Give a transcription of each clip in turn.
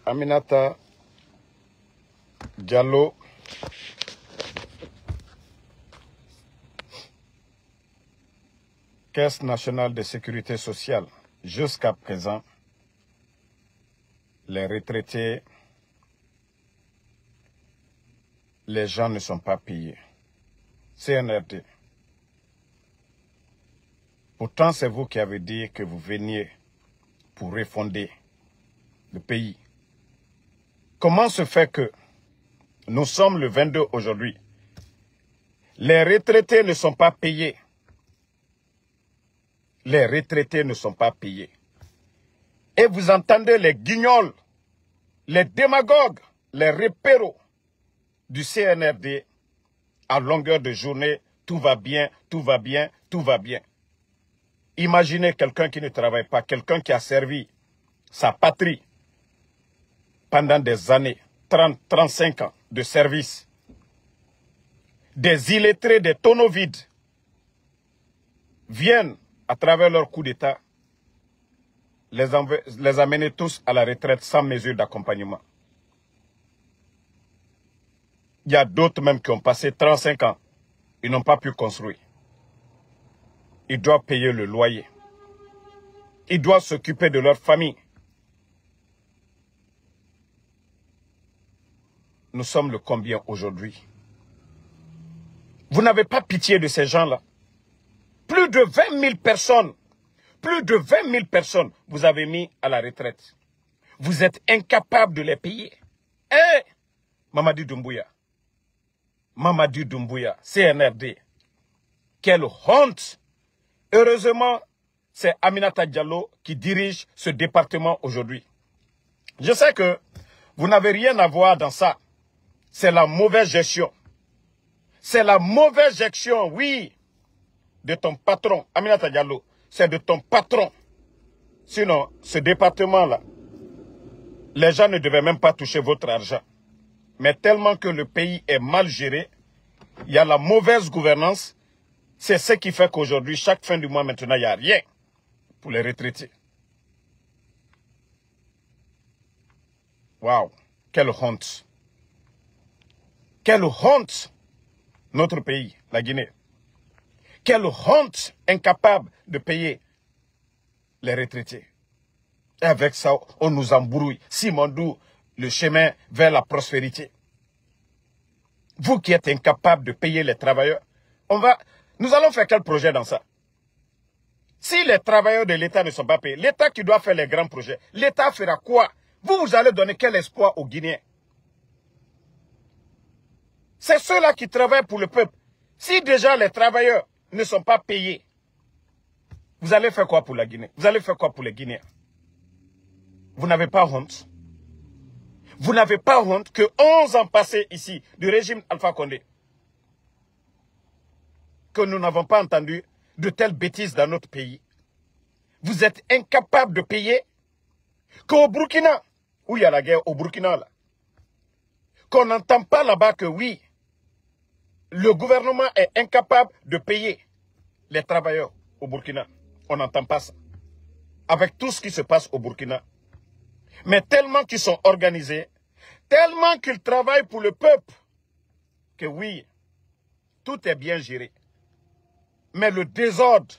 Aminata Diallo, Caisse nationale de sécurité sociale. Jusqu'à présent, les retraités, les gens ne sont pas payés. CNRD. Pourtant, c'est vous qui avez dit que vous veniez pour refonder le pays. Comment se fait que nous sommes le 22 aujourd'hui? Les retraités ne sont pas payés. Les retraités ne sont pas payés. Et vous entendez les guignols, les démagogues, les repéros du CNRD à longueur de journée. Tout va bien, tout va bien, tout va bien. Imaginez quelqu'un qui ne travaille pas, quelqu'un qui a servi sa patrie pendant des années, 30, 35 ans de service. Des illettrés, des tonneaux vides viennent à travers leur coup d'État les amener tous à la retraite sans mesure d'accompagnement. Il y a d'autres même qui ont passé 35 ans. Ils n'ont pas pu construire. Ils doivent payer le loyer. Ils doivent s'occuper de leur famille. Nous sommes le combien aujourd'hui? Vous n'avez pas pitié de ces gens-là. Plus de 20 000 personnes, plus de 20 000 personnes, vous avez mis à la retraite. Vous êtes incapable de les payer. Eh, Mamadi Doumbouya, CNRD, quelle honte! Heureusement, c'est Aminata Diallo qui dirige ce département aujourd'hui. Je sais que vous n'avez rien à voir dans ça. C'est la mauvaise gestion. C'est la mauvaise gestion, oui, de ton patron. Aminata Diallo, c'est de ton patron. Sinon, ce département-là, les gens ne devaient même pas toucher votre argent. Mais tellement que le pays est mal géré, il y a la mauvaise gouvernance. C'est ce qui fait qu'aujourd'hui, chaque fin du mois maintenant, il n'y a rien pour les retraités. Waouh, quelle honte. Quelle honte, notre pays, la Guinée. Quelle honte, incapable de payer les retraités. Et avec ça, on nous embrouille. Simondou, le chemin vers la prospérité. Vous qui êtes incapable de payer les travailleurs, nous allons faire quel projet dans ça? Si les travailleurs de l'État ne sont pas payés, l'État qui doit faire les grands projets, l'État fera quoi? Vous allez donner quel espoir aux Guinéens? C'est ceux-là qui travaillent pour le peuple. Si déjà les travailleurs ne sont pas payés, vous allez faire quoi pour la Guinée? Vous allez faire quoi pour les Guinéens? Vous n'avez pas honte? Vous n'avez pas honte que 11 ans passés ici du régime Alpha Condé, que nous n'avons pas entendu de telles bêtises dans notre pays? Vous êtes incapable de payer? Qu'au Burkina, où il y a la guerre au Burkina, là, qu'on n'entend pas là-bas que oui, le gouvernement est incapable de payer les travailleurs au Burkina. On n'entend pas ça. Avec tout ce qui se passe au Burkina. Mais tellement qu'ils sont organisés, tellement qu'ils travaillent pour le peuple, que oui, tout est bien géré. Mais le désordre,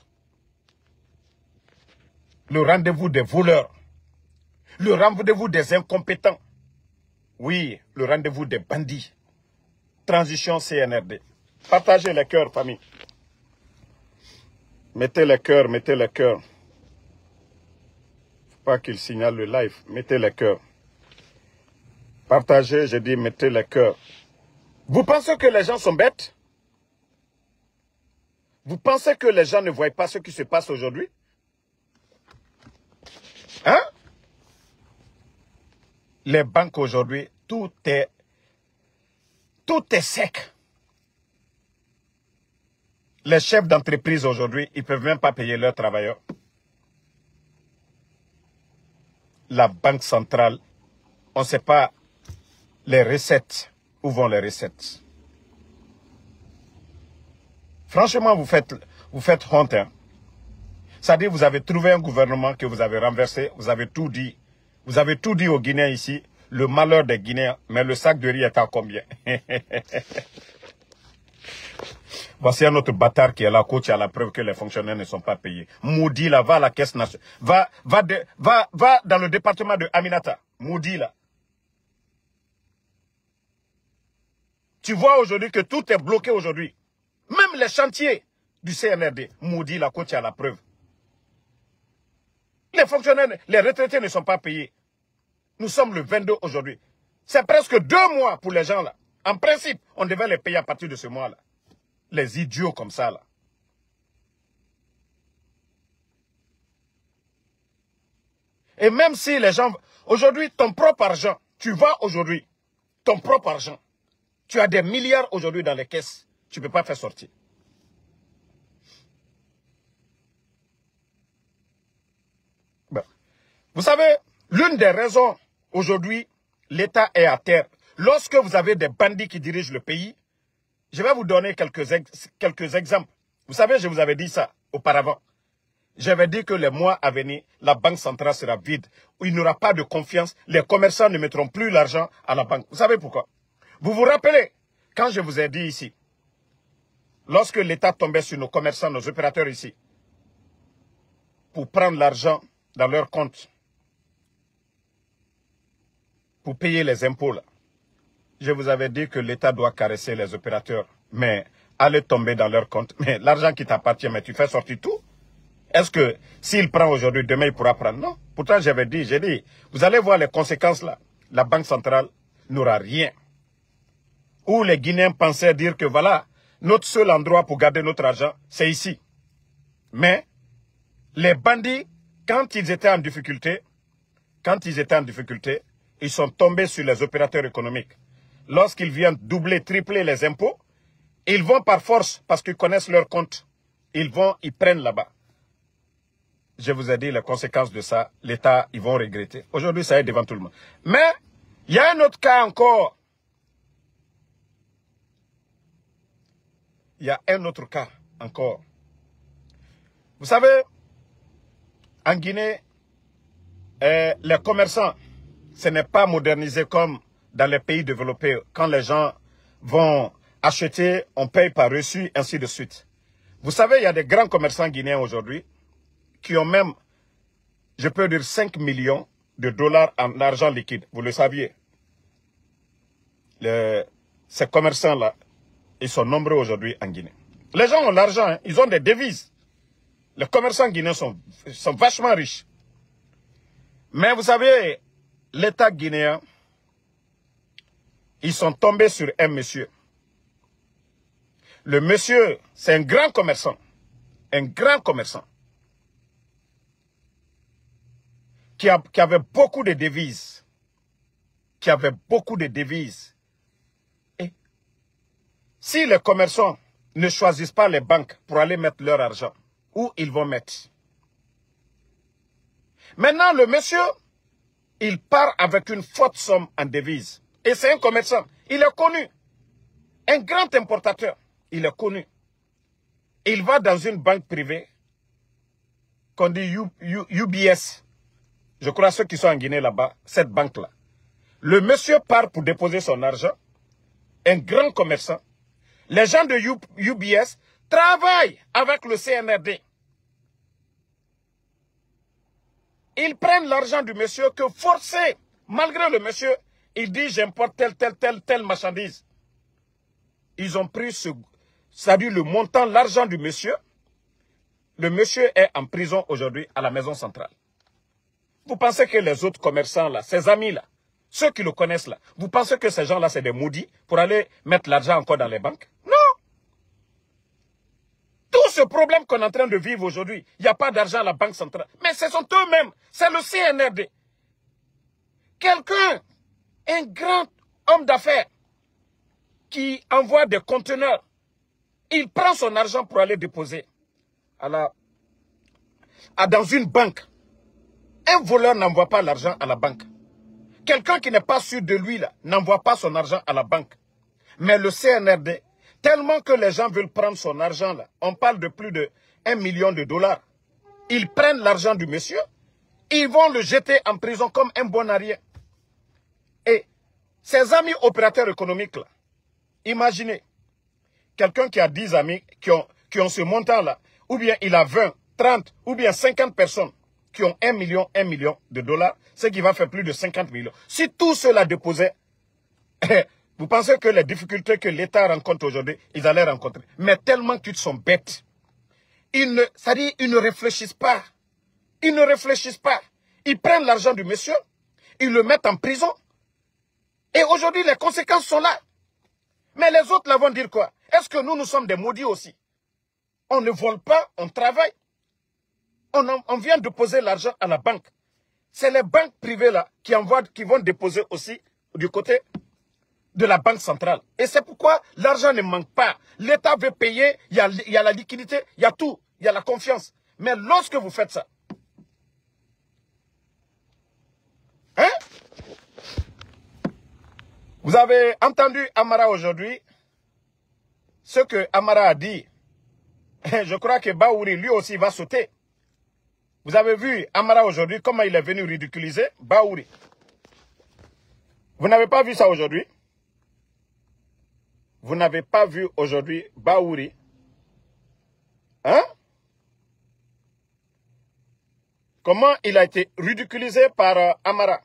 le rendez-vous des voleurs, le rendez-vous des incompétents, oui, le rendez-vous des bandits. Transition CNRD. Partagez les cœurs, famille. Mettez les cœurs, mettez les cœurs. Faut pas qu'il signale le live. Mettez les cœurs. Partagez, je dis mettez les cœurs. Vous pensez que les gens sont bêtes? Vous pensez que les gens ne voient pas ce qui se passe aujourd'hui? Hein? Les banques aujourd'hui, tout est sec. Les chefs d'entreprise aujourd'hui, ils ne peuvent même pas payer leurs travailleurs. La banque centrale, on ne sait pas les recettes. Où vont les recettes? Franchement, vous faites honte. Hein? C'est-à-dire, vous avez trouvé un gouvernement que vous avez renversé, vous avez tout dit. Vous avez tout dit aux Guinéens ici. le malheur des Guinéens. Mais le sac de riz est à combien? Voici un autre bâtard qui est là, coach, à la preuve que les fonctionnaires ne sont pas payés. Maudit là, va à la caisse nationale. Va dans le département de Aminata. Maudit là. Tu vois aujourd'hui que tout est bloqué aujourd'hui. Même les chantiers du CNRD. Maudit là, coach, à la preuve. Les fonctionnaires, les retraités ne sont pas payés. Nous sommes le 22 aujourd'hui. C'est presque 2 mois pour les gens là. En principe, on devait les payer à partir de ce mois-là. Les idiots comme ça là. Et même si les gens... Aujourd'hui, ton propre argent, tu vas aujourd'hui, ton propre argent, tu as des milliards aujourd'hui dans les caisses, tu ne peux pas faire sortir. Bon. Vous savez, l'une des raisons aujourd'hui, l'État est à terre. Lorsque vous avez des bandits qui dirigent le pays, je vais vous donner quelques exemples. Vous savez, je vous avais dit ça auparavant. J'avais dit que les mois à venir, la banque centrale sera vide. Il n'y aura pas de confiance. Les commerçants ne mettront plus l'argent à la banque. Vous savez pourquoi? Vous vous rappelez, quand je vous ai dit ici, lorsque l'État tombait sur nos commerçants, nos opérateurs ici, pour prendre l'argent dans leur compte, pour payer les impôts là, je vous avais dit que l'État doit caresser les opérateurs, mais aller tomber dans leur compte. Mais l'argent qui t'appartient, mais tu fais sortir tout. Est-ce que s'il prend aujourd'hui, demain il pourra prendre? Non. Pourtant j'ai dit, vous allez voir les conséquences là. La Banque centrale n'aura rien. Où les Guinéens pensaient dire que voilà, notre seul endroit pour garder notre argent, c'est ici. Mais les bandits, quand ils étaient en difficulté, ils sont tombés sur les opérateurs économiques. Lorsqu'ils viennent doubler, tripler les impôts, ils vont par force, parce qu'ils connaissent leur compte, ils prennent là-bas. Je vous ai dit les conséquences de ça, l'État, ils vont regretter. Aujourd'hui, ça est devant tout le monde. Mais, il y a un autre cas encore. Il y a un autre cas encore. Vous savez, en Guinée, les commerçants, ce n'est pas modernisé comme dans les pays développés. Quand les gens vont acheter, on paye par reçu, ainsi de suite. Vous savez, il y a des grands commerçants guinéens aujourd'hui qui ont même, je peux dire, 5 millions de dollars en argent liquide. Vous le saviez. Ces commerçants-là, ils sont nombreux aujourd'hui en Guinée. Les gens ont l'argent, hein, ils ont des devises. Les commerçants guinéens sont vachement riches. Mais vous savez, l'État guinéen, ils sont tombés sur un monsieur. Le monsieur, c'est un grand commerçant. Un grand commerçant. Qui avait beaucoup de devises. Et si les commerçants ne choisissent pas les banques pour aller mettre leur argent, où ils vont mettre? Maintenant, le monsieur, il part avec une forte somme en devises. Et c'est un commerçant. Il est connu. Un grand importateur. Il est connu. Il va dans une banque privée qu'on dit UBS. Je crois ceux qui sont en Guinée là-bas, cette banque-là. Le monsieur part pour déposer son argent. Un grand commerçant. Les gens de UBS travaillent avec le CNRD. Ils prennent l'argent du monsieur que forcé, malgré le monsieur, il dit j'importe telle marchandise. Ils ont pris c'est-à-dire le montant, l'argent du monsieur. Le monsieur est en prison aujourd'hui à la maison centrale. Vous pensez que les autres commerçants là, ses amis là, ceux qui le connaissent là, vous pensez que ces gens-là c'est des maudits pour aller mettre l'argent encore dans les banques? Non! Tout ce problème qu'on est en train de vivre aujourd'hui, il n'y a pas d'argent à la banque centrale. Mais ce sont eux-mêmes, c'est le CNRD. Quelqu'un, un grand homme d'affaires, qui envoie des conteneurs, il prend son argent pour aller déposer dans une banque. Un voleur n'envoie pas l'argent à la banque. Quelqu'un qui n'est pas sûr de lui n'envoie pas son argent à la banque. Mais le CNRD, tellement que les gens veulent prendre son argent là, on parle de plus de 1 million de dollars. Ils prennent l'argent du monsieur, ils vont le jeter en prison comme un bon arrière. Et Ses amis opérateurs économiques, là, imaginez, quelqu'un qui a 10 amis qui ont ce montant-là, ou bien il a 20, 30, ou bien 50 personnes qui ont 1 million de dollars, ce qui va faire plus de 50 millions. Si tout cela déposait, vous pensez que les difficultés que l'État rencontre aujourd'hui, ils allaient rencontrer. Mais tellement qu'ils sont bêtes. C'est-à-dire, ils ne réfléchissent pas. Ils ne réfléchissent pas. Ils prennent l'argent du monsieur, ils le mettent en prison. Et aujourd'hui, les conséquences sont là. Mais les autres là vont dire quoi? Est-ce que nous sommes des maudits aussi? On ne vole pas, on travaille. On vient de poser l'argent à la banque. C'est les banques privées là qui vont déposer aussi du côté de la banque centrale. Et c'est pourquoi l'argent ne manque pas. L'État veut payer, il y a la liquidité, il y a tout, il y a la confiance. Mais lorsque vous faites ça, hein? Vous avez entendu Amara aujourd'hui, ce que Amara a dit. Je crois que Baouri, lui aussi, va sauter. Vous avez vu Amara aujourd'hui, comment il est venu ridiculiser Baouri. Vous n'avez pas vu ça aujourd'hui? Vous n'avez pas vu aujourd'hui Baouri? Hein? Comment il a été ridiculisé par Amara?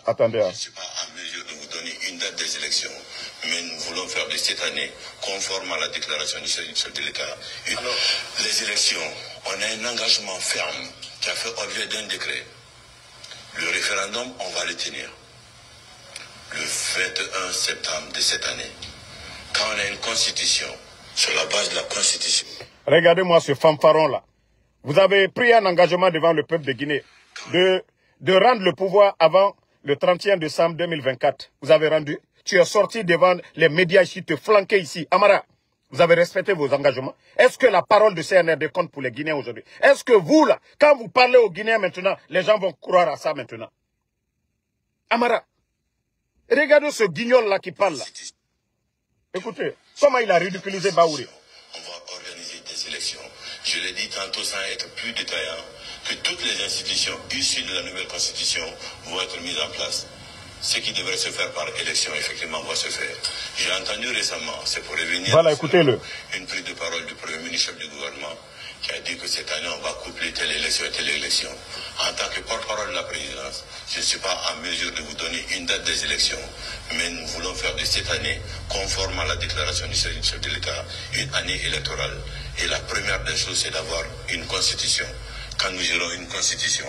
Attendez. Je ne suis pas en mesure de vous donner une date des élections, mais nous voulons faire de cette année, conforme à la déclaration du chef de l'État, les élections. On a un engagement ferme qui a fait objet d'un décret. Le référendum, on va le tenir. Le 21 septembre de cette année, quand on a une constitution, sur la base de la constitution. Regardez-moi ce fanfaron-là. Vous avez pris un engagement devant le peuple de Guinée de rendre le pouvoir avant le 31 décembre 2024. Vous avez rendu. Tu es sorti devant les médias ici, te flanquer ici. Amara, vous avez respecté vos engagements. Est-ce que la parole de CNRD compte pour les Guinéens aujourd'hui? Est-ce que vous, là, quand vous parlez aux Guinéens maintenant, les gens vont croire à ça maintenant? Amara, regardez ce guignol-là qui parle là. Écoutez, comment il a ridiculisé Baouri. On va organiser des élections. Je l'ai dit tantôt sans être plus détaillant, que toutes les institutions issues de la nouvelle constitution vont être mises en place. Ce qui devrait se faire par élection, effectivement, va se faire. J'ai entendu récemment, c'est pour revenir voilà, écoutez-le. Une prise de parole du Premier ministre, chef du gouvernement, qui a dit que cette année, on va coupler telle élection et telle élection. En tant que porte-parole de la présidence, je ne suis pas en mesure de vous donner une date des élections, mais nous voulons faire de cette année, conforme à la déclaration du chef de l'État, une année électorale. Et la première des choses, c'est d'avoir une constitution. Quand nous aurons une constitution,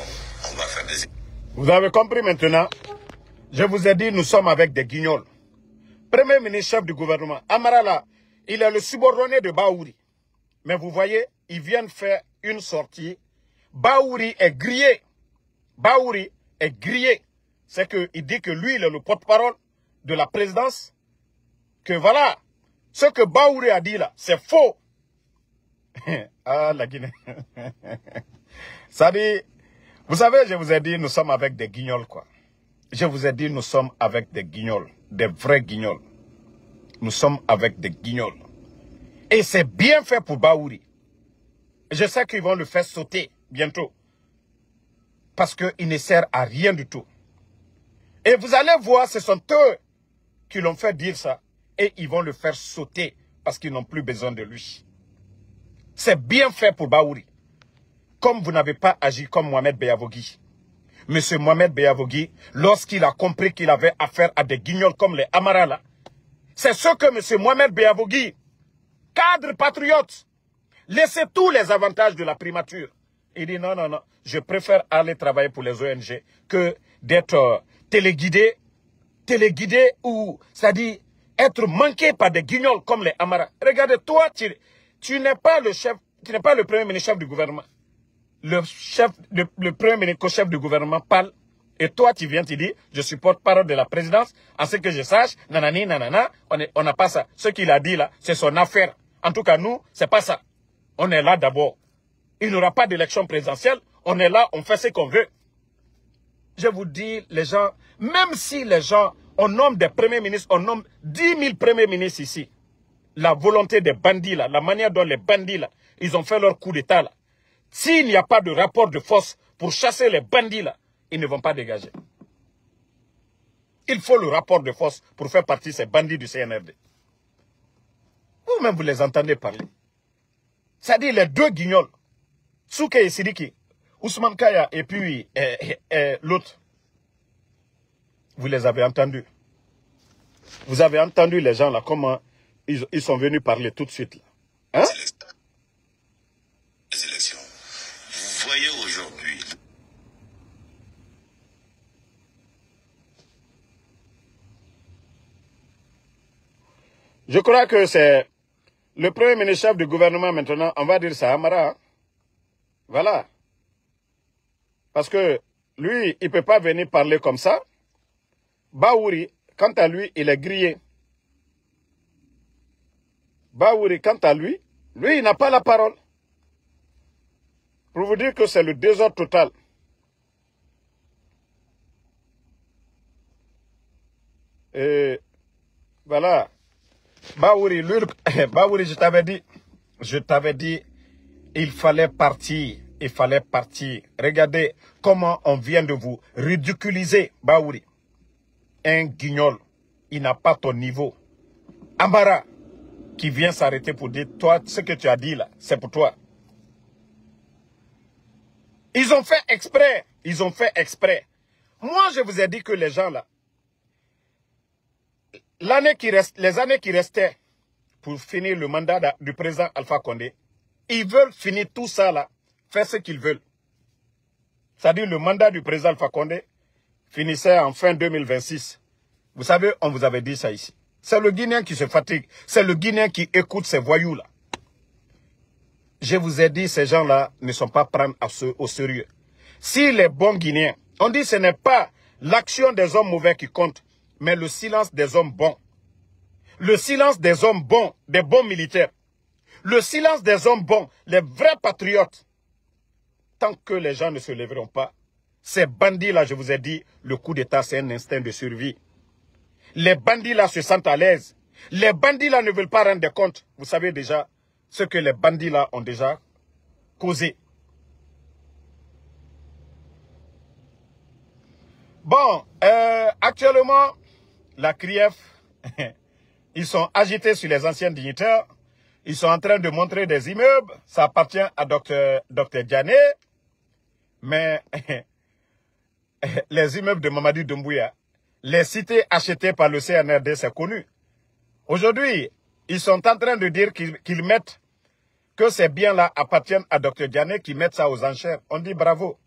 on va faire des... Vous avez compris maintenant? Je vous ai dit, nous sommes avec des guignols. Premier ministre, chef du gouvernement, Amara là, il est le subordonné de Baouri. Mais vous voyez, ils viennent faire une sortie. Baouri est grillé. Baouri est grillé. C'est qu'il dit que lui, il est le porte-parole de la présidence. Que voilà, ce que Baouri a dit là, c'est faux. Ah, la Guinée. Ça dit, vous savez, je vous ai dit, nous sommes avec des guignols, quoi. Je vous ai dit, nous sommes avec des guignols, des vrais guignols. Nous sommes avec des guignols. Et c'est bien fait pour Baouri. Je sais qu'ils vont le faire sauter bientôt. Parce qu'il ne sert à rien du tout. Et vous allez voir, ce sont eux qui l'ont fait dire ça. Et ils vont le faire sauter parce qu'ils n'ont plus besoin de lui. C'est bien fait pour Baouri. Comme vous n'avez pas agi comme Mohamed Beyavogui. Monsieur Mohamed Beyavogui, lorsqu'il a compris qu'il avait affaire à des guignols comme les Amara là, c'est ce que monsieur Mohamed Beyavogui, cadre patriote, laissait tous les avantages de la primature. Il dit non, non, non, je préfère aller travailler pour les ONG que d'être téléguidé ou, c'est-à-dire, être manqué par des guignols comme les Amara. Regardez, toi, tu n'es pas le chef, tu n'es pas le premier ministre chef du gouvernement. Le premier ministre chef du gouvernement parle et toi tu viens, tu dis je suis porte-parole de la présidence, en ce que je sache, nanani, nanana, on n'a pas ça. Ce qu'il a dit là, c'est son affaire. En tout cas, nous, c'est pas ça. On est là d'abord. Il n'y aura pas d'élection présidentielle, on est là, on fait ce qu'on veut. Je vous dis, les gens, même si les gens, on nomme des premiers ministres, on nomme 10 000 premiers ministres ici, la volonté des bandits là, la manière dont les bandits là, ils ont fait leur coup d'état là, s'il n'y a pas de rapport de force pour chasser les bandits là, ils ne vont pas dégager. Il faut le rapport de force pour faire partie de ces bandits du CNRD. Vous-même, vous les entendez parler. C'est-à-dire les deux guignols, Souke et Sidiki, Ousmane Kaya et puis l'autre. Vous les avez entendus. Vous avez entendu les gens là, comment ils sont venus parler tout de suite. Là. Hein? Les élections. Vous voyez aujourd'hui. Je crois que c'est le premier ministre-chef du gouvernement maintenant, on va dire ça, Amara. Hein? Voilà. Parce que lui, il ne peut pas venir parler comme ça. Baouri, quant à lui, il est grillé. Baouri, quant à lui, il n'a pas la parole. Pour vous dire que c'est le désordre total. Et voilà. Baouri, lui, Baouri, je t'avais dit, il fallait partir. Il fallait partir. Regardez comment on vient de vous ridiculiser, Baouri. Un guignol, il n'a pas ton niveau. Amara, qui vient s'arrêter pour dire, toi, ce que tu as dit là, c'est pour toi. Ils ont fait exprès. Ils ont fait exprès. Moi, je vous ai dit que les gens là, les années qui restaient pour finir le mandat du président Alpha Condé, ils veulent finir tout ça là, faire ce qu'ils veulent. C'est-à-dire le mandat du président Alpha Condé finissait en fin 2026. Vous savez, on vous avait dit ça ici. C'est le Guinéen qui se fatigue. C'est le Guinéen qui écoute ces voyous-là. Je vous ai dit, ces gens-là ne sont pas prêts au sérieux. Si les bons Guinéens, on dit que ce n'est pas l'action des hommes mauvais qui compte, mais le silence des hommes bons. Le silence des hommes bons, des bons militaires. Le silence des hommes bons, les vrais patriotes. Tant que les gens ne se lèveront pas, ces bandits-là, je vous ai dit, le coup d'État, c'est un instinct de survie. Les bandits-là se sentent à l'aise. Les bandits-là ne veulent pas rendre des comptes. Vous savez déjà ce que les bandits-là ont déjà causé. Bon, actuellement, la CRIEF, ils sont agités sur les anciens dignitaires. Ils sont en train de montrer des immeubles. Ça appartient à Dr Diané. Mais les immeubles de Mamadi Doumbouya, les cités achetées par le CNRD, c'est connu. Aujourd'hui, ils sont en train de dire qu'ils mettent, que ces biens-là appartiennent à Dr Diané, qui mettent ça aux enchères. On dit bravo.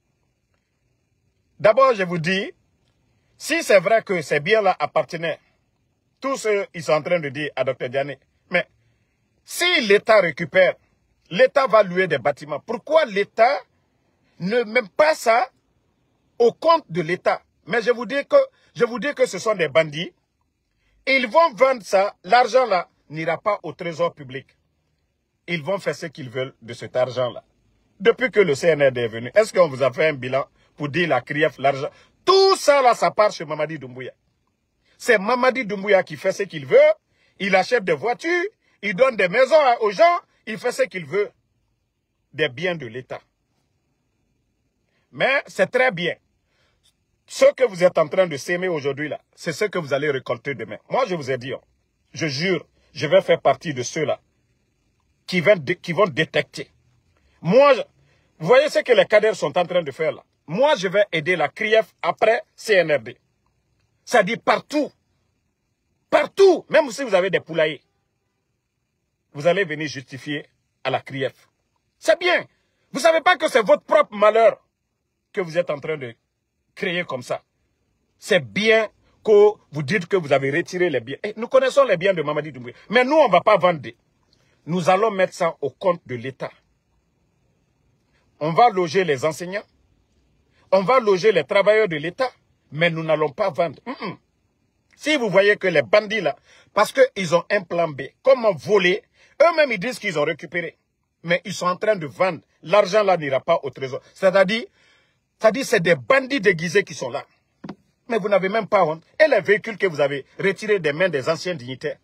D'abord, je vous dis, si c'est vrai que ces biens-là appartenaient, tous ceux, ils sont en train de dire à Dr Diané, mais si l'État récupère, l'État va louer des bâtiments. Pourquoi l'État ne met pas ça au compte de l'État? Mais je vous dis que ce sont des bandits. Ils vont vendre ça. L'argent là n'ira pas au trésor public. Ils vont faire ce qu'ils veulent de cet argent-là. Depuis que le CNRD est venu, est-ce qu'on vous a fait un bilan pour dire la CRIEF, l'argent? Tout ça là, ça part chez Mamadi Doumbouya. C'est Mamadi Doumbouya qui fait ce qu'il veut. Il achète des voitures. Il donne des maisons aux gens. Il fait ce qu'il veut. Des biens de l'État. Mais c'est très bien. Ce que vous êtes en train de s'aimer aujourd'hui là, c'est ce que vous allez récolter demain. Moi, je vous ai dit, je jure, je vais faire partie de ceux-là qui vont détecter. Moi, vous voyez ce que les cadres sont en train de faire là. Moi, je vais aider la CRIEF après CNRD. C'est-à-dire partout. Partout. Même si vous avez des poulaillers. Vous allez venir justifier à la CRIEF. C'est bien. Vous ne savez pas que c'est votre propre malheur que vous êtes en train de créer comme ça. C'est bien que vous dites que vous avez retiré les biens. Et nous connaissons les biens de Mamadi Doumbouya. Mais nous, on ne va pas vendre. Nous allons mettre ça au compte de l'État. On va loger les enseignants. On va loger les travailleurs de l'État. Mais nous n'allons pas vendre. Si vous voyez que les bandits là, parce qu'ils ont un plan B, comment voler, eux-mêmes ils disent qu'ils ont récupéré. Mais ils sont en train de vendre. L'argent là n'ira pas au trésor. C'est-à-dire, c'est des bandits déguisés qui sont là. Mais vous n'avez même pas honte. Et les véhicules que vous avez retirés des mains des anciens dignitaires.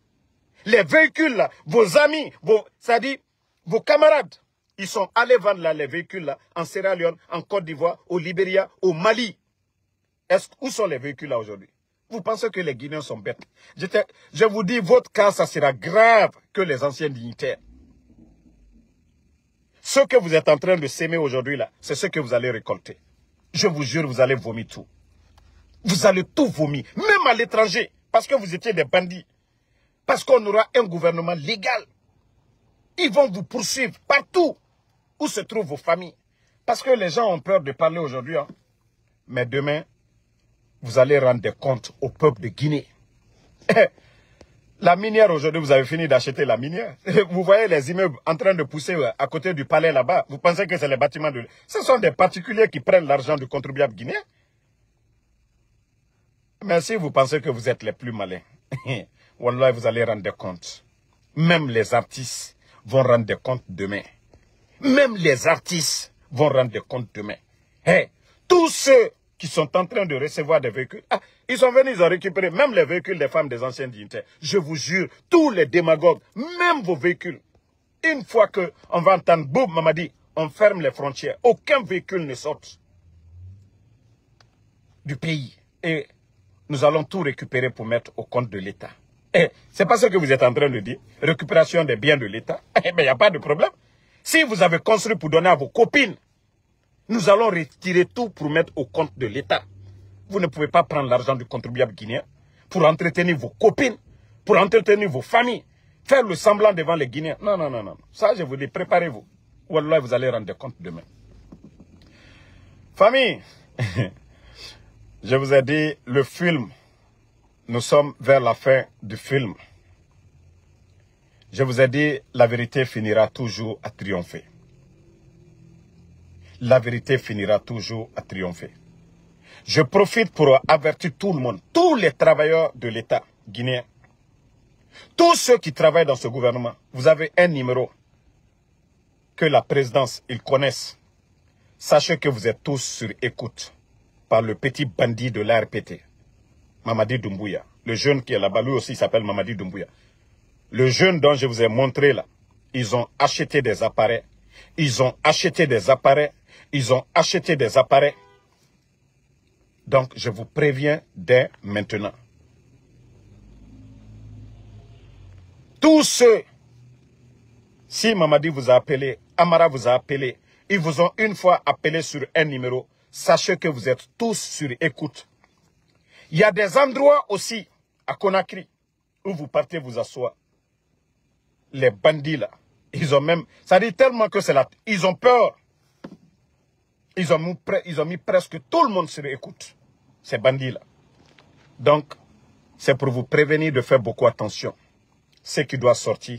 Les véhicules là, vos amis, c'est-à-dire vos camarades, ils sont allés vendre là, les véhicules là, en Sierra Leone, en Côte d'Ivoire, au Libéria, au Mali. Où sont les véhicules là aujourd'hui? Vous pensez que les Guinéens sont bêtes? Je vous dis, votre cas, ça sera grave que les anciens dignitaires. Ce que vous êtes en train de s'aimer aujourd'hui, là, c'est ce que vous allez récolter. Je vous jure, vous allez vomir tout. Vous allez tout vomir, même à l'étranger, parce que vous étiez des bandits. Parce qu'on aura un gouvernement légal. Ils vont vous poursuivre partout où se trouvent vos familles. Parce que les gens ont peur de parler aujourd'hui. Hein. Mais demain, vous allez rendre des comptes au peuple de Guinée. La minière, aujourd'hui, vous avez fini d'acheter la minière. Vous voyez les immeubles en train de pousser à côté du palais là-bas. Vous pensez que c'est les bâtiments de... Ce sont des particuliers qui prennent l'argent du contribuable guinéen. Mais si vous pensez que vous êtes les plus malins, wallah, vous allez rendre des comptes. Même les artistes vont rendre des comptes demain. Même les artistes vont rendre des comptes demain. Hey, tous ceux qui sont en train de recevoir des véhicules, ils sont venus, ils ont récupéré même les véhicules des femmes des anciens dignitaires. Je vous jure, tous les démagogues, même vos véhicules, une fois qu'on va entendre boum, Mamadi, on ferme les frontières. Aucun véhicule ne sort du pays. Et nous allons tout récupérer pour mettre au compte de l'État. C'est pas ce que vous êtes en train de dire. Récupération des biens de l'État. Mais il n'y a pas de problème. Si vous avez construit pour donner à vos copines, nous allons retirer tout pour mettre au compte de l'État. Vous ne pouvez pas prendre l'argent du contribuable guinéen pour entretenir vos copines, pour entretenir vos familles, faire le semblant devant les Guinéens. Non, non, non, non. Ça, je vous dis, préparez-vous. Wallah, vous allez rendre compte demain. Famille, je vous ai dit, le film, nous sommes vers la fin du film. Je vous ai dit, la vérité finira toujours à triompher. La vérité finira toujours à triompher. Je profite pour avertir tout le monde, tous les travailleurs de l'État guinéen, tous ceux qui travaillent dans ce gouvernement. Vous avez un numéro que la présidence, ils connaissent. Sachez que vous êtes tous sur écoute par le petit bandit de l'ARPT, Mamadi Doumbouya. Le jeune qui est là-bas, lui aussi s'appelle Mamadi Doumbouya. Le jeune dont je vous ai montré là, ils ont acheté des appareils. Ils ont acheté des appareils. Ils ont acheté des appareils. Donc, je vous préviens dès maintenant. Tous ceux, si Mamadi vous a appelé, Amara vous a appelé, ils vous ont une fois appelé sur un numéro, sachez que vous êtes tous sur écoute. Il y a des endroits aussi, à Conakry, où vous partez vous asseoir. Les bandits là, ils ont même, ça dit tellement que c'est là, ils ont peur. Ils ont mis presque tout le monde sur écoute, ces bandits-là. Donc, c'est pour vous prévenir de faire beaucoup attention. Ce qui doit sortir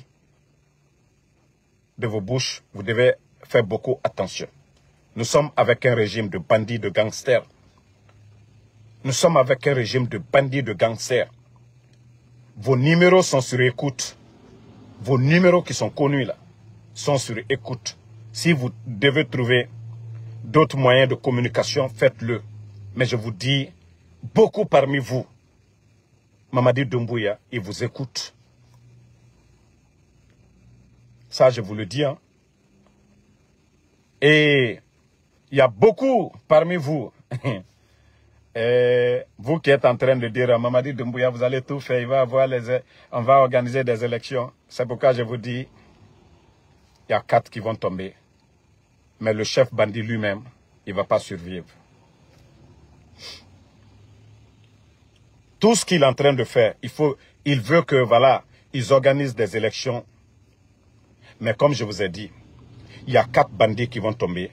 de vos bouches, vous devez faire beaucoup attention. Nous sommes avec un régime de bandits, de gangsters. Nous sommes avec un régime de bandits, de gangsters. Vos numéros sont sur écoute. Vos numéros qui sont connus là, sont sur écoute. Si vous devez trouver d'autres moyens de communication, faites-le. Mais je vous dis, beaucoup parmi vous, Mamadi Doumbouya, il vous écoute. Ça, je vous le dis. Hein. Et il y a beaucoup parmi vous, vous qui êtes en train de dire à Mamadi Doumbouya, vous allez tout faire, on va organiser des élections. C'est pourquoi je vous dis, il y a 4 qui vont tomber. Mais le chef bandit lui-même, il ne va pas survivre. Tout ce qu'il est en train de faire, il veut que, voilà, ils organisent des élections. Mais comme je vous ai dit, il y a 4 bandits qui vont tomber.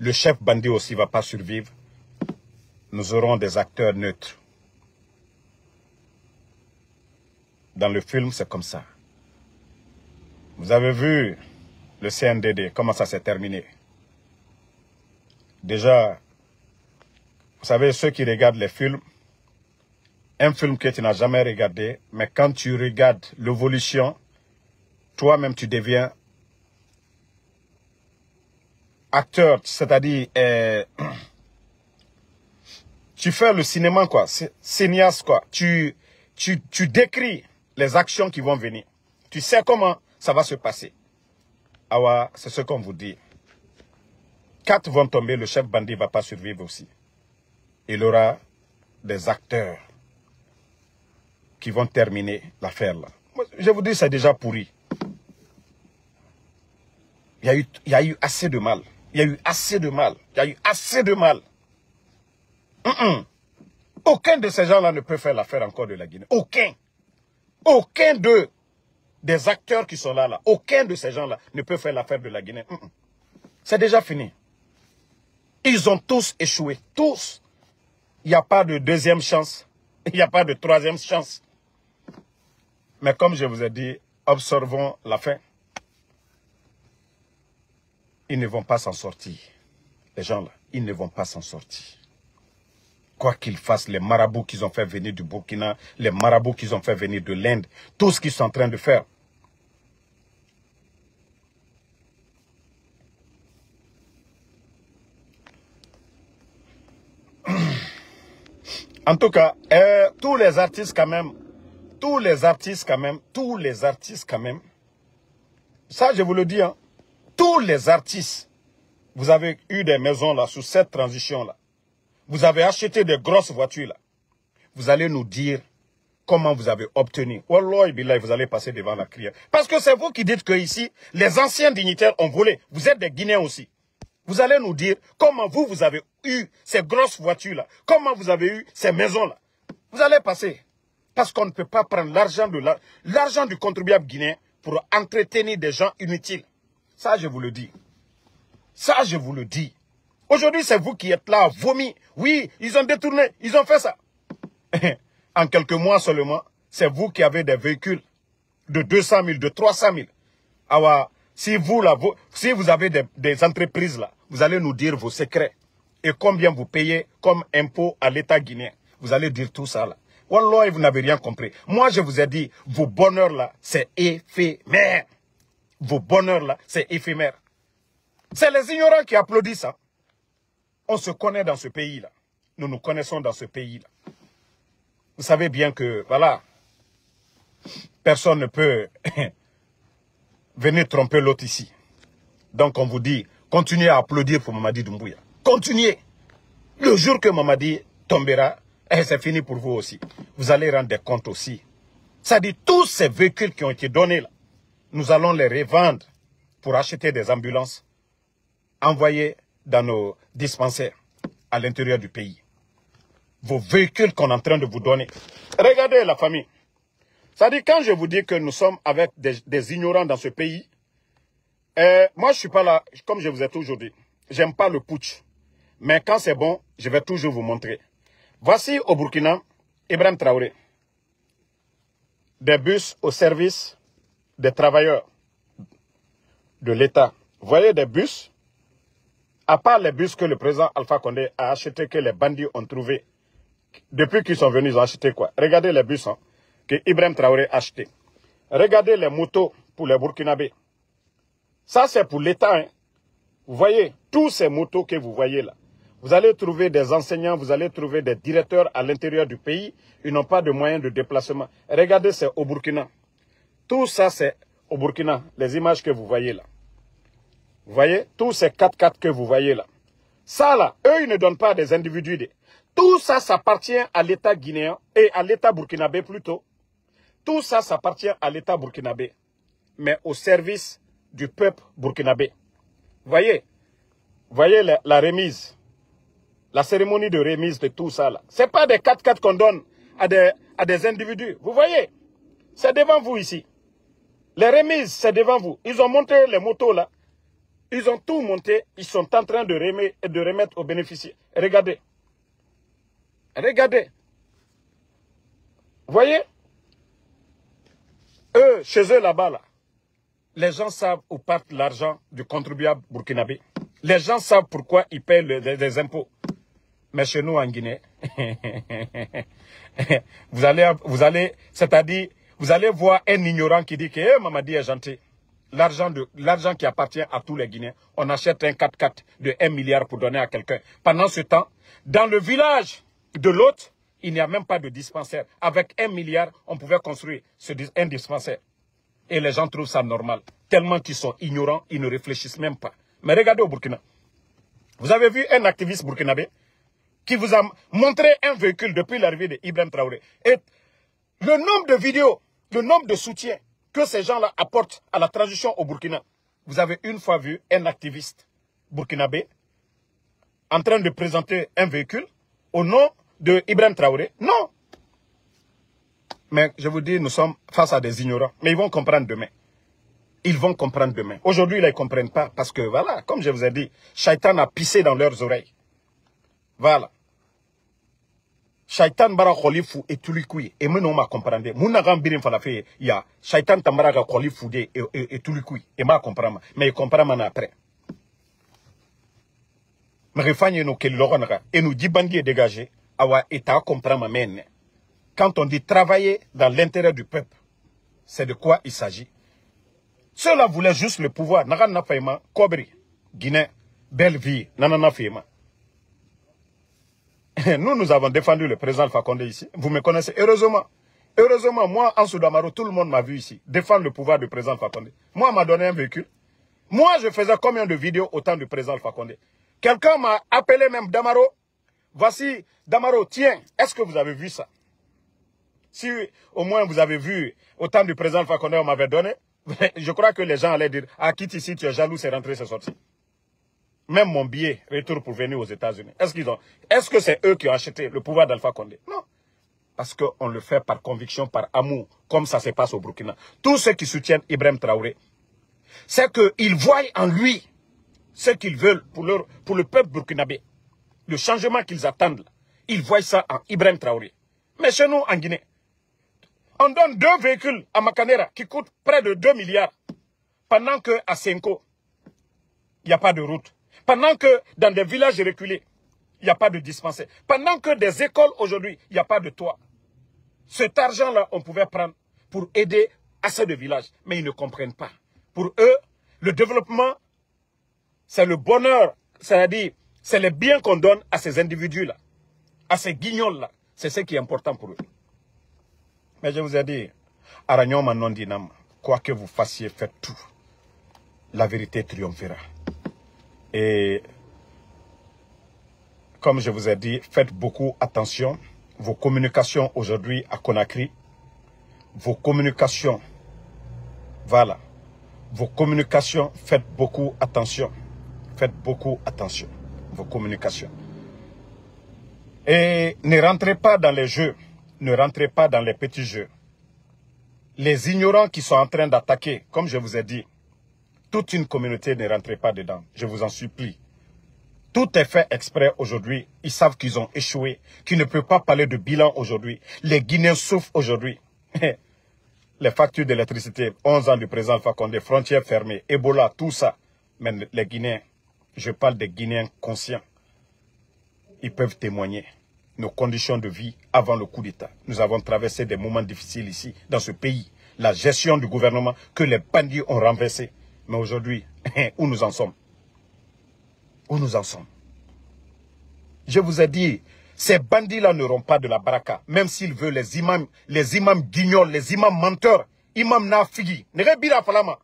Le chef bandit aussi ne va pas survivre. Nous aurons des acteurs neutres. Dans le film, c'est comme ça. Vous avez vu le CNDD, comment ça s'est terminé. Déjà, vous savez, ceux qui regardent les films, un film que tu n'as jamais regardé, mais quand tu regardes l'évolution, toi-même tu deviens acteur, c'est-à-dire tu fais le cinéma, quoi, cinéaste, quoi. Tu décris les actions qui vont venir. Tu sais comment ça va se passer. Ah ouais, c'est ce qu'on vous dit. 4 vont tomber, le chef bandit ne va pas survivre aussi. Il aura des acteurs. qui vont terminer l'affaire là. Je vous dis, c'est déjà pourri. Il y a eu assez de mal. Il y a eu assez de mal. Il y a eu assez de mal. Aucun de ces gens-là ne peut faire l'affaire encore de la Guinée. Aucun. Aucun des acteurs qui sont là, aucun de ces gens-là ne peut faire l'affaire de la Guinée. C'est déjà fini. Ils ont tous échoué. Tous. Il n'y a pas de deuxième chance. Il n'y a pas de troisième chance. Mais comme je vous ai dit, observons la fin. Ils ne vont pas s'en sortir. Les gens-là, ils ne vont pas s'en sortir. Quoi qu'ils fassent, les marabouts qu'ils ont fait venir du Burkina, les marabouts qu'ils ont fait venir de l'Inde, tout ce qu'ils sont en train de faire. En tout cas, tous les artistes quand même, ça je vous le dis, hein, tous les artistes, vous avez eu des maisons là, sous cette transition là, vous avez acheté des grosses voitures là, vous allez nous dire comment vous avez obtenu. Wallahi billahi, vous allez passer devant la crière. Parce que c'est vous qui dites que ici, les anciens dignitaires ont volé, vous êtes des Guinéens aussi. Vous allez nous dire comment vous avez eu ces grosses voitures-là. Comment vous avez eu ces maisons-là. Vous allez passer. Parce qu'on ne peut pas prendre l'argent du contribuable guinéen pour entretenir des gens inutiles. Ça, je vous le dis. Ça, je vous le dis. Aujourd'hui, c'est vous qui êtes là à vomir. Oui, ils ont détourné, ils ont fait ça. En quelques mois seulement, c'est vous qui avez des véhicules de 200 000, de 300 000. Alors, si vous avez des entreprises là, vous allez nous dire vos secrets. Et combien vous payez comme impôt à l'État guinéen. Vous allez dire tout ça là. Wallah, vous n'avez rien compris. Moi, je vous ai dit, vos bonheurs là, c'est éphémère. Vos bonheurs là, c'est éphémère. C'est les ignorants qui applaudissent ça. On se connaît dans ce pays là. Nous nous connaissons dans ce pays là. Vous savez bien que, voilà, personne ne peut venir tromper l'autre ici. Donc on vous dit, continuez à applaudir pour Mamadi Doumbouya. Continuez. Le jour que Mamadi tombera, c'est fini pour vous aussi. Vous allez rendre des comptes aussi. Ça dit, tous ces véhicules qui ont été donnés là, nous allons les revendre pour acheter des ambulances envoyées dans nos dispensaires à l'intérieur du pays. Vos véhicules qu'on est en train de vous donner. Regardez la famille. Ça dit, quand je vous dis que nous sommes avec des ignorants dans ce pays, moi je ne suis pas là, comme je vous ai toujours dit. J'aime pas le putsch. Mais quand c'est bon, je vais toujours vous montrer. Voici au Burkina, Ibrahim Traoré. Des bus au service des travailleurs de l'État. Vous voyez des bus, à part les bus que le président Alpha Condé a achetés, que les bandits ont trouvés. Depuis qu'ils sont venus, ils ont acheté quoi? Regardez les bus que Ibrahim Traoré a achetés. Regardez les motos pour les Burkinabés. Ça, c'est pour l'État. Hein. Vous voyez, tous ces motos que vous voyez là. Vous allez trouver des enseignants, vous allez trouver des directeurs à l'intérieur du pays. Ils n'ont pas de moyens de déplacement. Regardez, c'est au Burkina. Tout ça, c'est au Burkina. Les images que vous voyez là. Vous voyez, tous ces 4x4 que vous voyez là. Ça là, eux, ils ne donnent pas à des individus. Tout ça, ça appartient à l'État guinéen et à l'État burkinabé plutôt. Tout ça, ça appartient à l'État burkinabé. Mais au service du peuple burkinabé. Voyez la remise. La cérémonie de remise de tout ça là. Ce n'est pas des 4x4 qu'on donne à des individus. Vous voyez, c'est devant vous ici. Les remises, c'est devant vous. Ils ont monté les motos là. Ils ont tout monté. Ils sont en train de remettre aux bénéficiaires. Regardez. Regardez. Vous voyez? Eux, chez eux là-bas, là, les gens savent où part l'argent du contribuable burkinabé. Les gens savent pourquoi ils payent les impôts. Mais chez nous en Guinée, vous allez, c'est-à-dire, vous allez voir un ignorant qui dit que Mamadi est gentil. L'argent qui appartient à tous les Guinéens, on achète un 4x4 de 1 milliard pour donner à quelqu'un. Pendant ce temps, dans le village de l'autre, il n'y a même pas de dispensaire. Avec 1 milliard, on pouvait construire un dispensaire. Et les gens trouvent ça normal. Tellement qu'ils sont ignorants, ils ne réfléchissent même pas. Mais regardez au Burkina. Vous avez vu un activiste burkinabé qui vous a montré un véhicule depuis l'arrivée d'Ibrahim Traoré. Et Le nombre de vidéos, le nombre de soutiens que ces gens-là apportent à la transition au Burkina. Vous avez une fois vu un activiste burkinabé en train de présenter un véhicule au nom de Ibrahim Traoré? Non. Mais je vous dis, nous sommes face à des ignorants. Mais ils vont comprendre demain. Ils vont comprendre demain. Aujourd'hui, ils ne comprennent pas. Parce que, voilà, comme je vous ai dit, Shaitan a pissé dans leurs oreilles. Voilà. Shaitan bara kholifu et tulikui. Et maintenant, on m'a comprendre. Mouna gambirin falafe, ya. Shaitan tambara ga kholifu et tulikui. Et m'a comprendre. Mais ils comprennent après. Mais refanye no keli logonaka. Et nous dit bandi est dégagé. Awa état comprendre men. Quand on dit travailler dans l'intérêt du peuple, c'est de quoi il s'agit. Ceux-là voulaient juste le pouvoir. Nagana Faima, Kobri, Guinée, belle vie, Nanana Faima. Nous avons défendu le président Alpha Condé ici. Vous me connaissez. Heureusement. Heureusement, moi, en Soudamaro, tout le monde m'a vu ici. Défendre le pouvoir du président Alpha Condé. Moi, on m'a donné un véhicule. Moi, je faisais combien de vidéos au temps du président Alpha Condé? Quelqu'un m'a appelé même Damaro. Voici, Damaro, tiens, est-ce que vous avez vu ça? Si au moins vous avez vu, au temps du président Alpha Condé, on m'avait donné, je crois que les gens allaient dire, ah, quitte ici, tu es jaloux, c'est rentré, c'est sorti. Même mon billet, retour pour venir aux États-Unis. Est-ce que c'est eux qui ont acheté le pouvoir d'Alpha Condé? Non. Parce qu'on le fait par conviction, par amour, comme ça se passe au Burkina. Tous ceux qui soutiennent Ibrahim Traoré, c'est qu'ils voient en lui ce qu'ils veulent pour le peuple burkinabé. Le changement qu'ils attendent, ils voient ça en Ibrahim Traoré. Mais chez nous, en Guinée, on donne 2 véhicules à Makanera qui coûtent près de 2 milliards. Pendant qu'à Senko, il n'y a pas de route. Pendant que dans des villages reculés, il n'y a pas de dispensaire. Pendant que des écoles aujourd'hui, il n'y a pas de toit. Cet argent-là, on pouvait prendre pour aider assez de villages. Mais ils ne comprennent pas. Pour eux, le développement, c'est le bonheur. C'est-à-dire, c'est les biens qu'on donne à ces individus-là, à ces guignols-là. C'est ce qui est important pour eux. Mais je vous ai dit, Aragnon Manondinam, quoi que vous fassiez, faites tout. La vérité triomphera. Et comme je vous ai dit, faites beaucoup attention. Vos communications aujourd'hui à Conakry, vos communications, voilà. Vos communications, faites beaucoup attention. Faites beaucoup attention. Vos communications. Et ne rentrez pas dans les jeux. Ne rentrez pas dans les petits jeux. Les ignorants qui sont en train d'attaquer, comme je vous ai dit, toute une communauté ne rentrez pas dedans. Je vous en supplie. Tout est fait exprès aujourd'hui. Ils savent qu'ils ont échoué, qu'ils ne peuvent pas parler de bilan aujourd'hui. Les Guinéens souffrent aujourd'hui. Les factures d'électricité, 11 ans du président Alpha Condé, frontières fermées, Ebola, tout ça. Mais les Guinéens, je parle des Guinéens conscients. Ils peuvent témoigner nos conditions de vie avant le coup d'État. Nous avons traversé des moments difficiles ici, dans ce pays. La gestion du gouvernement que les bandits ont renversé. Mais aujourd'hui, où nous en sommes? Où nous en sommes? Je vous ai dit, ces bandits-là n'auront pas de la baraka. Même s'ils veulent les imams guignols, les imams menteurs, imams nafigi. Nere bira falama.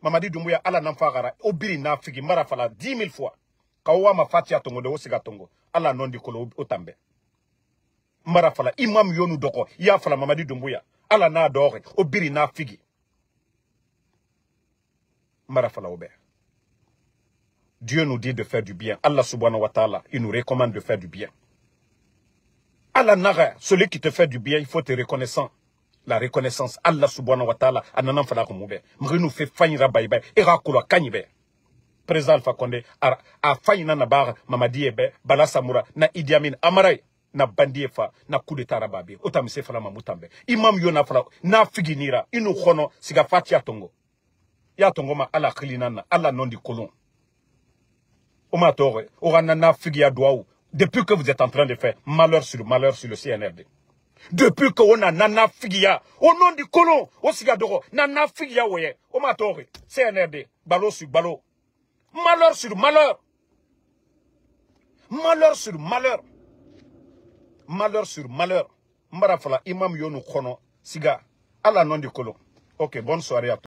Mamadi Doumbouya ala namfagara. Obiri nafigi. Marafala 10 000 fois. Kawa ma fatia tongo de osiga tongo. Ala non di kolo otambe. Marafala. Imam yonu doko. Ya fala Mamadi Doumbouya. Ala na dore. Obiri nafigi. Marafala ober. Dieu nous dit de faire du bien. Allah subhanahu wa ta'ala, il nous recommande de faire du bien. Allah nara, celui qui te fait du bien, il faut te reconnaissant. La reconnaissance. Allah subhanahu wa ta'ala, ananan fala kumube. Mrinu fait fanyira baïba, erakulo kanyibe. Président Alpha Condé, a fayina na bar, Mamadi ebe, Bala Samoura, na Idi Amin, Amaray, na bandi fa, na coup d'état rababi. Otamise fala mamutambe. Imam yona fala, na figinira, inu khono, siga fatia tongo. Ya tongo ma ala khilinana, ala non di kolon. Depuis que vous êtes en train de faire malheur sur le CNRD. Depuis que on a nana figia, au nom du colon, au sigadoro, nana figia oye, au matore, CNRD, ballot sur ballot. Malheur sur malheur. Malheur sur malheur. Malheur sur malheur. Marafala, imam yonou kono, siga, à la nom du colon. Ok, bonne soirée à tous.